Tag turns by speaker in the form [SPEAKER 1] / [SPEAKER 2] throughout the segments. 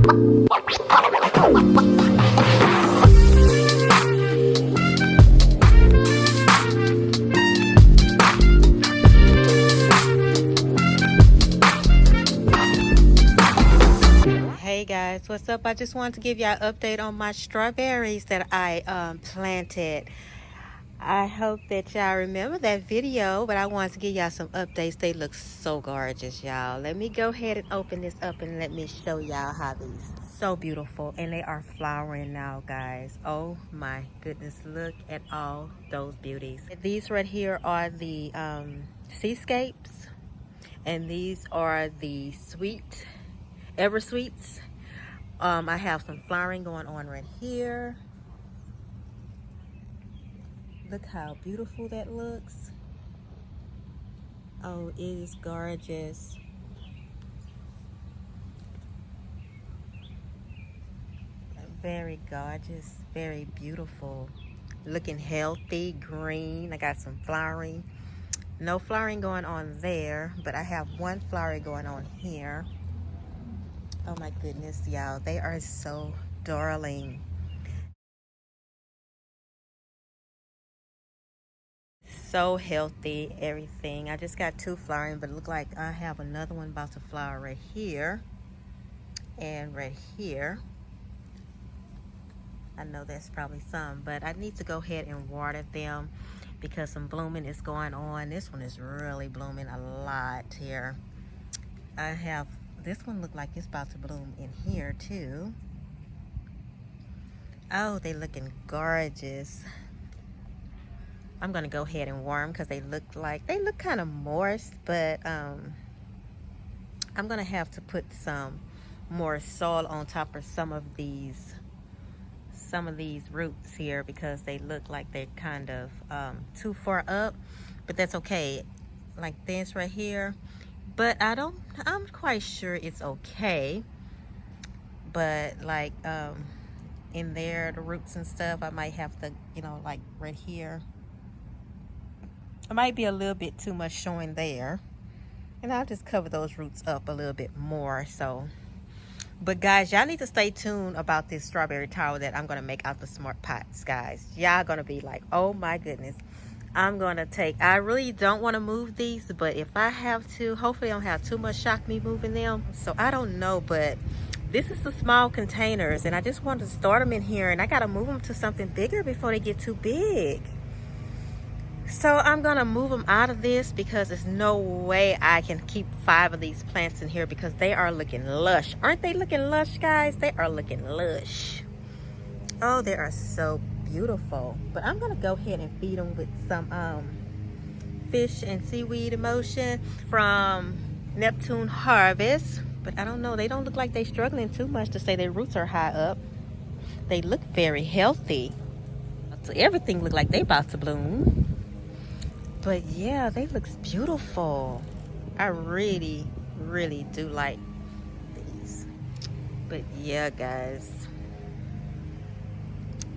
[SPEAKER 1] Hey guys, what's up? I just wanted to give y'all an update on my strawberries that I planted. I hope that y'all remember that video, but I wanted to give y'all some updates. They look so gorgeous, y'all. Let me go ahead and open this up and let me show y'all how these so beautiful, and they are flowering now, guys. Oh my goodness, look at all those beauties. These right here are the seascapes, and these are the sweet ever sweets. I have some flowering going on right here. Look how beautiful that looks. Oh, it is gorgeous. Very gorgeous, very beautiful. Looking healthy, green. I got some flowering. No flowering going on there, but I have one flower going on here. Oh my goodness, y'all. They are so darling. So healthy, everything. I just got two flowering, but it look like I have another one about to flower right here and right here. I know that's probably some, but I need to go ahead and water them because some blooming is going on. This one is really blooming a lot here. I have this one look like it's about to bloom in here too. Oh, they looking gorgeous. I'm gonna go ahead and water them because they look kind of moist, but I'm gonna have to put some more soil on top of some of these roots here because they look like they're kind of too far up, but that's okay. Like this right here, but I'm quite sure it's okay. But like in there, the roots and stuff, I might have to, like right here, it might be a little bit too much showing there, and I'll just cover those roots up a little bit more. So, but guys, y'all need to stay tuned about this strawberry tower that I'm gonna make out the smart pots, guys. Y'all gonna be like, oh my goodness. I really don't want to move these, but if I have to, hopefully I don't have too much shock me moving them. So I don't know, but this is the small containers, and I just wanted to start them in here, and I gotta move them to something bigger before they get too big. So I'm gonna move them out of this because there's no way I can keep 5 of these plants in here because they are looking lush. Aren't they looking lush, guys? They are looking lush. Oh, they are so beautiful. But I'm gonna go ahead and feed them with some fish and seaweed emulsion from Neptune Harvest. But I don't know, they don't look like they're struggling too much to say their roots are high up. They look very healthy. So everything look like they about to bloom. But yeah, they look beautiful. I really, really do like these. But yeah, guys,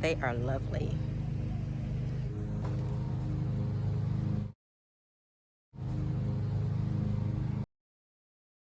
[SPEAKER 1] they are lovely.